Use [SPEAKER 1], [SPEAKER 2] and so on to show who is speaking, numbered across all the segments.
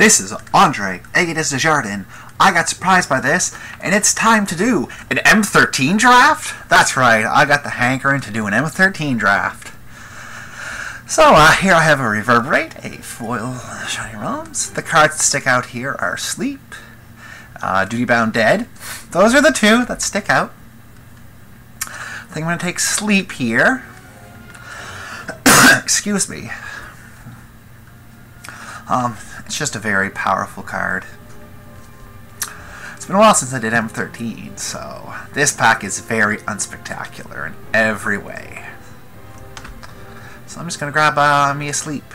[SPEAKER 1] This is Andre Agadis Desjardins. I got surprised by this, and it's time to do an M13 draft? That's right, I got the hankering to do an M13 draft. So here I have a Reverberate, a foil Shiny Realms. The cards that stick out here are Sleep, Duty Bound Dead. Those are the two that stick out. I think I'm going to take Sleep here. Excuse me. It's just a very powerful card. It's been a while since I did M13, so this pack is very unspectacular in every way. So I'm just going to grab me a Sleep.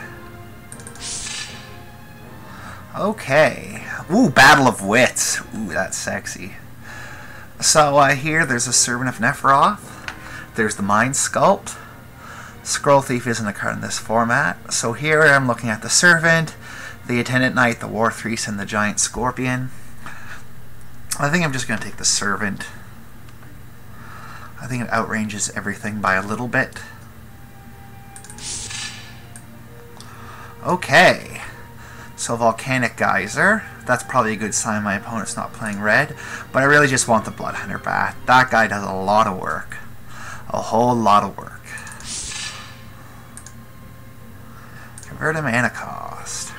[SPEAKER 1] Okay. Ooh, Battle of Wits. Ooh, that's sexy. So here there's a Servant of Nephiroth. There's the Mind Sculpt. Scroll Thief isn't a card in this format. So here I'm looking at the Servant, the Attendant Knight, the War Threes, and the Giant Scorpion. I think I'm just going to take the Servant. I think it outranges everything by a little bit. Okay. So Volcanic Geyser. That's probably a good sign my opponent's not playing red. But I really just want the Bloodhunter Bat. That guy does a lot of work. A whole lot of work. Convert a mana cost.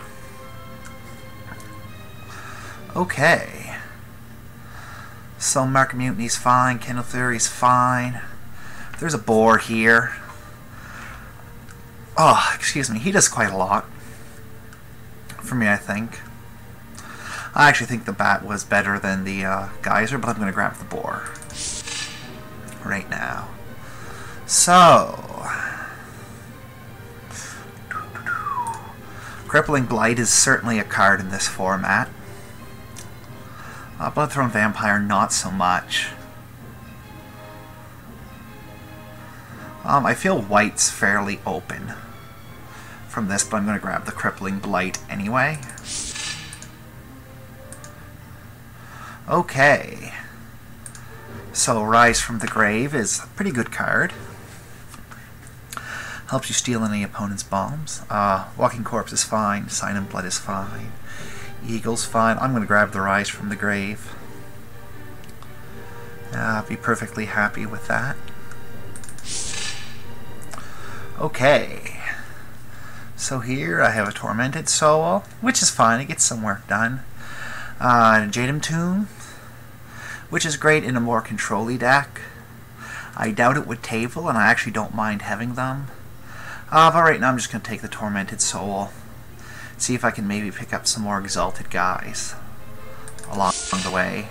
[SPEAKER 1] Okay. So Mark of Mutiny's fine. Kindle Fury's fine. There's a Boar here. Oh, excuse me. He does quite a lot. For me, I think. I actually think the Bat was better than the Geyser, but I'm going to grab the Boar. Right now. So... Crippling Blight is certainly a card in this format. Bloodthorn Vampire, not so much. I feel white's fairly open from this, but I'm going to grab the Crippling Blight anyway. Okay. So Rise from the Grave is a pretty good card. Helps you steal any opponent's bombs. Walking Corpse is fine. Sign in Blood is fine. Eagle's fine. I'm going to grab the Rise from the Grave. Be perfectly happy with that. Okay. So here I have a Tormented Soul, which is fine. It gets some work done. Jadam Tomb, which is great in a more control-y deck. I doubt it would table, and I actually don't mind having them. But right now I'm just going to take the Tormented Soul. See if I can maybe pick up some more Exalted guys along the way.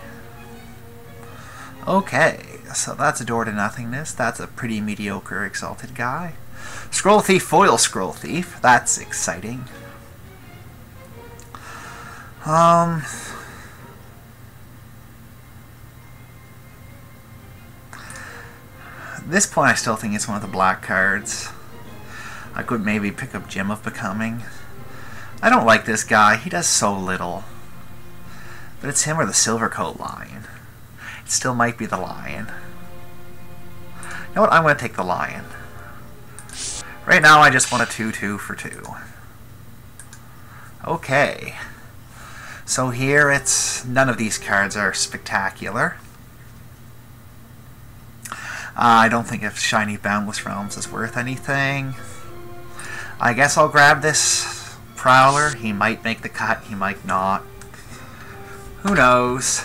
[SPEAKER 1] Okay, so that's a Door to Nothingness. That's a pretty mediocre Exalted guy. Scroll Thief, Foil Scroll Thief. That's exciting. At this point I still think it's one of the black cards. I could maybe pick up Gem of Becoming. I don't like this guy. He does so little. But it's him or the Silvercoat Lion. It still might be the Lion. You know what? I'm going to take the Lion. Right now I just want a 2/2 for 2. Okay. So here it's... None of these cards are spectacular. I don't think if Shiny Boundless Realms is worth anything. I guess I'll grab this Prowler. He might make the cut, he might not. Who knows?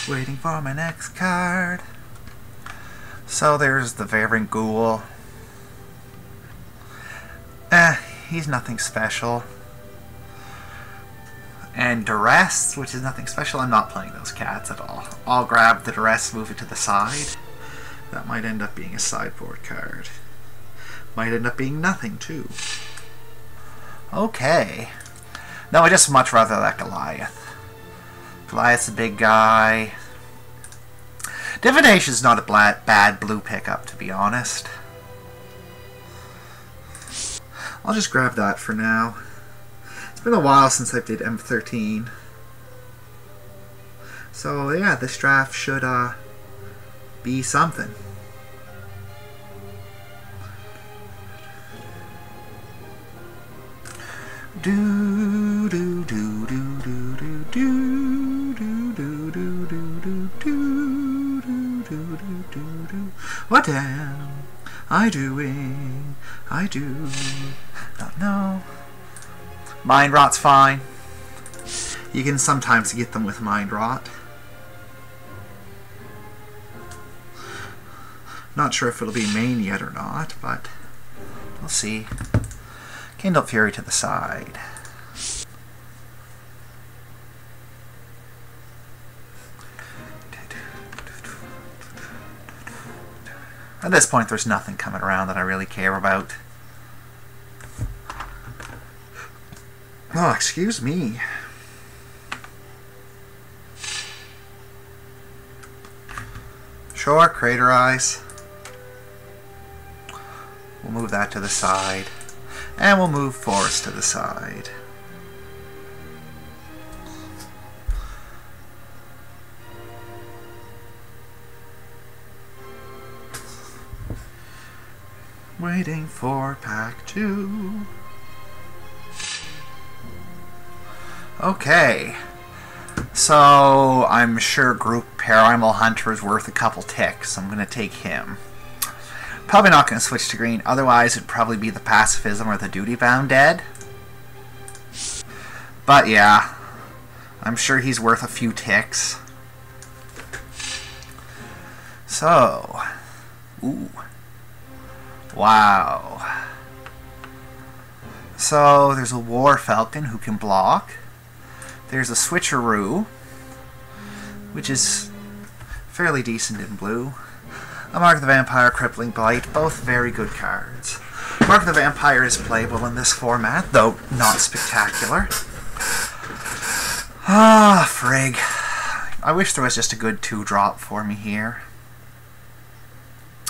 [SPEAKER 1] Waiting for my next card. So there's the Variant Ghoul. He's nothing special. And Duress, which is nothing special. I'm not playing those cats at all. I'll grab the Duress, move it to the side. That might end up being a sideboard card. Might end up being nothing, too. Okay. No, I just much rather that Goliath. Goliath's a big guy. Divination's not a bad blue pickup, to be honest. I'll just grab that for now. It's been a while since I did M13. So yeah, this draft should be something. Do do do do do do do do do do do do do do do do. What am I doing? I do not know. Mind Rot's fine. You can sometimes get them with Mind Rot. Not sure if it'll be main yet or not, but we'll see. Kindle Fury to the side. At this point, there's nothing coming around that I really care about. Oh, excuse me. Sure, Crater Eyes. We'll move that to the side. And we'll move Forest to the side. Waiting for pack 2. Okay. So, I'm sure Group Paranormal Hunter is worth a couple ticks. I'm going to take him. Probably not going to switch to green, otherwise it'd probably be the Pacifism or the Duty Bound Dead. But yeah, I'm sure he's worth a few ticks. So, ooh. Wow. So, there's a War Falcon who can block. There's a Switcheroo, which is fairly decent in blue. A Mark of the Vampire, Crippling Blight, both very good cards. Mark of the Vampire is playable in this format, though not spectacular. Ah, frig. I wish there was just a good 2-drop for me here.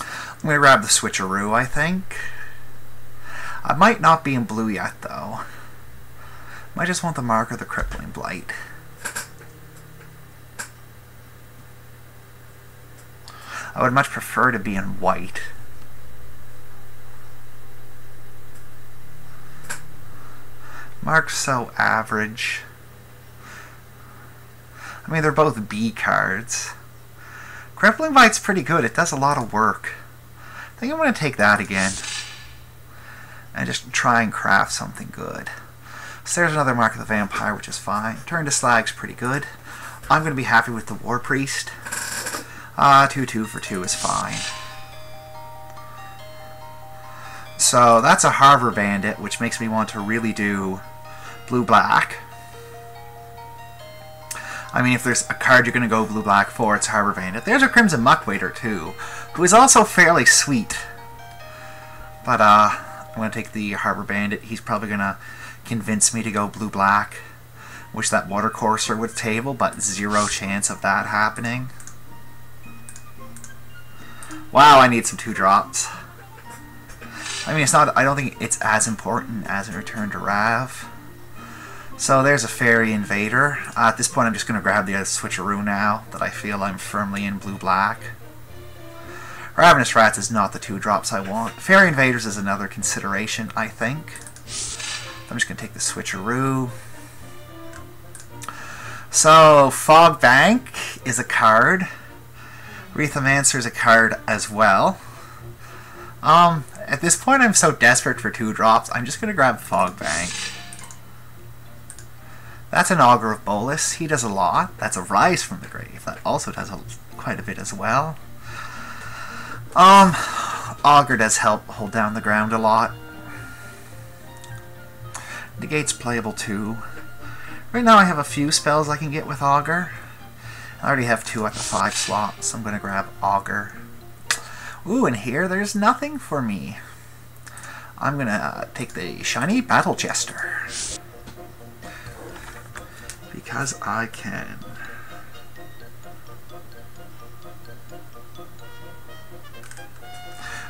[SPEAKER 1] I'm going to grab the Switcheroo, I think. I might not be in blue yet, though. Might just want the Mark of the Crippling Blight. I would much prefer to be in white. Mark's so average. I mean, they're both B cards. Crippling Blight's pretty good. It does a lot of work. I think I'm going to take that again. And just try and craft something good. So there's another Mark of the Vampire, which is fine. Turn to Slag's pretty good. I'm going to be happy with the War Priest. 2-2 for 2 is fine. So that's a Harbor Bandit, which makes me want to really do blue-black. I mean, if there's a card you're going to go blue-black for, it's Harbor Bandit. There's a Crimson Muckwaiter, too, who is also fairly sweet. But, I'm going to take the Harbor Bandit. He's probably going to convince me to go blue-black. Wish that Water Courser would table, but 0 chance of that happening. Wow, I need some 2-drops. I mean, it's not. I don't think it's as important as a Return to Rav. So there's a Fairy Invader. At this point, I'm just going to grab the other Switcheroo now that I feel I'm firmly in blue-black. Ravenous Rats is not the 2-drops I want. Fairy Invaders is another consideration, I think. I'm just going to take the Switcheroo. So, Fog Bank is a card. Wreathomancer is a card as well. At this point, I'm so desperate for 2-drops, I'm just going to grab Fog Bank. That's an Augur of Bolus. He does a lot. That's a Rise from the Grave. That also does quite a bit as well. Augur does help hold down the ground a lot. Negate's playable too. Right now I have a few spells I can get with Augur. I already have 2 at the 5 slot, so I'm going to grab Augur. Ooh, and here there's nothing for me. I'm going to take the Shiny Battle Jester. Because I can.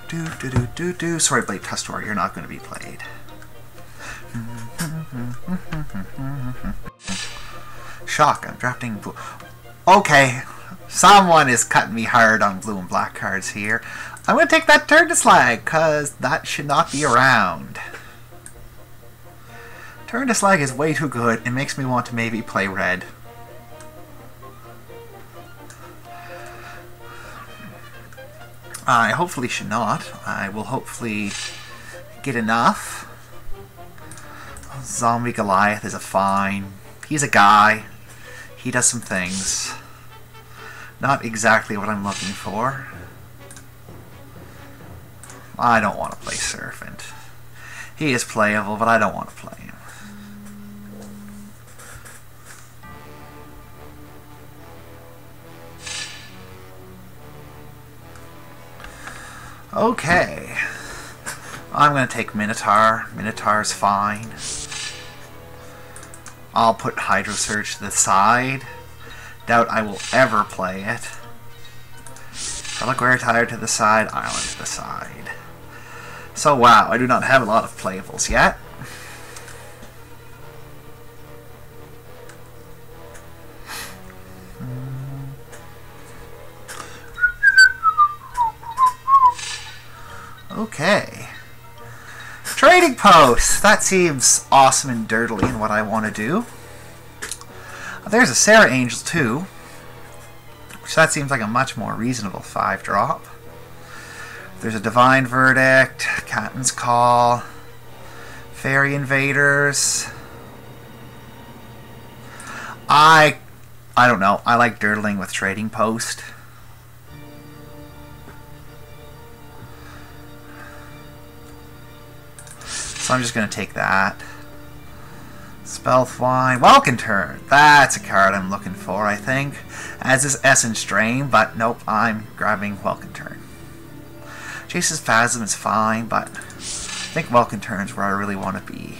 [SPEAKER 1] Do. Sorry, Blade Tustor, you're not going to be played. Shock, I'm drafting blue. Okay, someone is cutting me hard on blue and black cards here. I'm going to take that turn to Slag, because that should not be around. Turn to Slag is way too good. It makes me want to maybe play red. I hopefully should not. I will hopefully get enough. Zombie Goliath is a fine. He's a guy. He does some things. Not exactly what I'm looking for. I don't want to play Serpent. He is playable, but I don't want to play him. Okay. I'm going to take Minotaur. Minotaur's fine. I'll put Hydro Surge to the side. Doubt I will ever play it. Reliquary Tire to the side. Island to the side. So wow, I do not have a lot of playables yet. Okay. Trading post! That seems awesome and dirtily in what I want to do. There's a Sarah Angel too, which that seems like a much more reasonable 5-drop. There's a Divine Verdict, Captain's Call, Fairy Invaders. I don't know. I like dirtling with Trading Post. So I'm just going to take that. Spellthwine. Welcome Turn. That's a card I'm looking for, I think. As is Essence Drain, but nope, I'm grabbing Welcome Turn. Jace's Phasm is fine, but I think Welcome Turn's where I really want to be.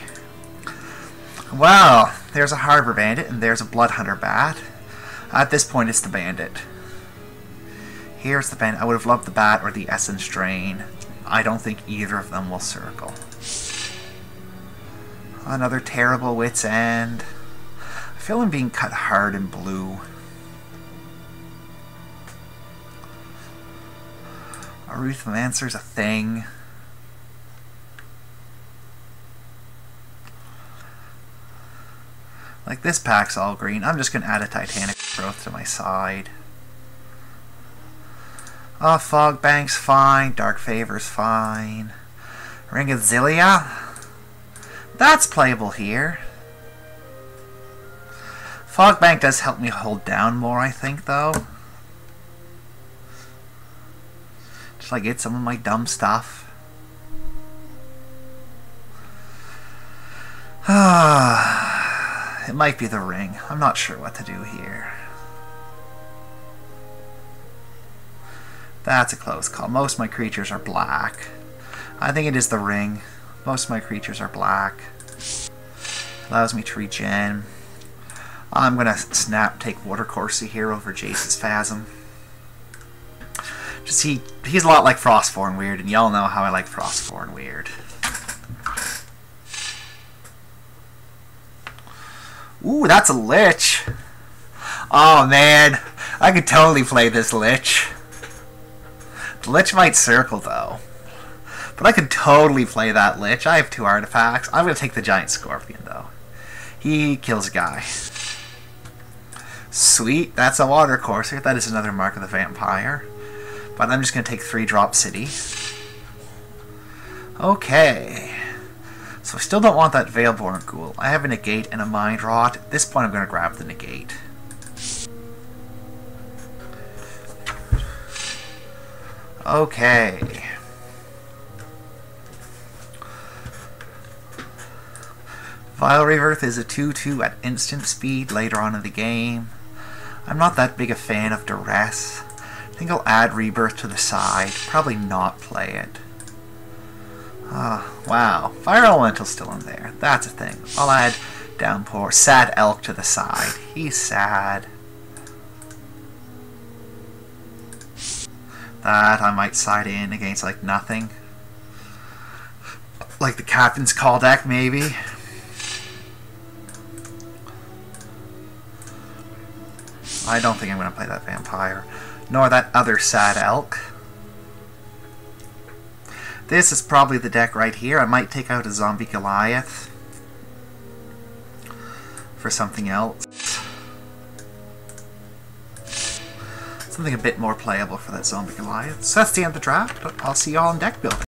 [SPEAKER 1] Well, there's a Harbor Bandit and there's a Bloodhunter Bat. At this point, it's the Bandit. Here's the Bandit. I would have loved the Bat or the Essence Drain. I don't think either of them will circle. Another terrible Wit's End. I feel I'm being cut hard in blue. Arithmancer's a thing. Like this pack's all green. I'm just going to add a Titanic Growth to my side. Fog Bank's fine. Dark Favor's fine. Ring of Zilia. That's playable here. Fog Bank does help me hold down more, I think, though. Just like get some of my dumb stuff. It might be the ring. I'm not sure what to do here. That's a close call. Most of my creatures are black. I think it is the ring. Most of my creatures are black. Allows me to regen. I'm going to snap take Water Coursey here over Jace's Phasm. Just he's a lot like Frostborn Weird, and y'all know how I like Frostborn Weird. Ooh, that's a Lich. Oh man, I could totally play this Lich. The Lich might circle though. But I could totally play that Lich. I have 2 artifacts. I'm going to take the Giant Scorpion, though. He kills a guy. Sweet. That's a Water Courser. That is another Mark of the Vampire. But I'm just going to take 3-drop City. Okay. So I still don't want that Veilborn Ghoul. I have a Negate and a Mind Rot. At this point, I'm going to grab the Negate. Okay. Vile Rebirth is a 2/2 at instant speed later on in the game. I'm not that big a fan of Duress. I think I'll add Rebirth to the side. Probably not play it. Wow. Fire Elemental's still in there. That's a thing. I'll add Downpour. Sad Elk to the side. He's sad. That I might side in against like nothing. Like the Captain's Call deck, maybe. I don't think I'm going to play that Vampire. Nor that other Sad Elk. This is probably the deck right here. I might take out a Zombie Goliath. for something else. Something a bit more playable for that Zombie Goliath. So that's the end of the draft. I'll see y'all in deck building.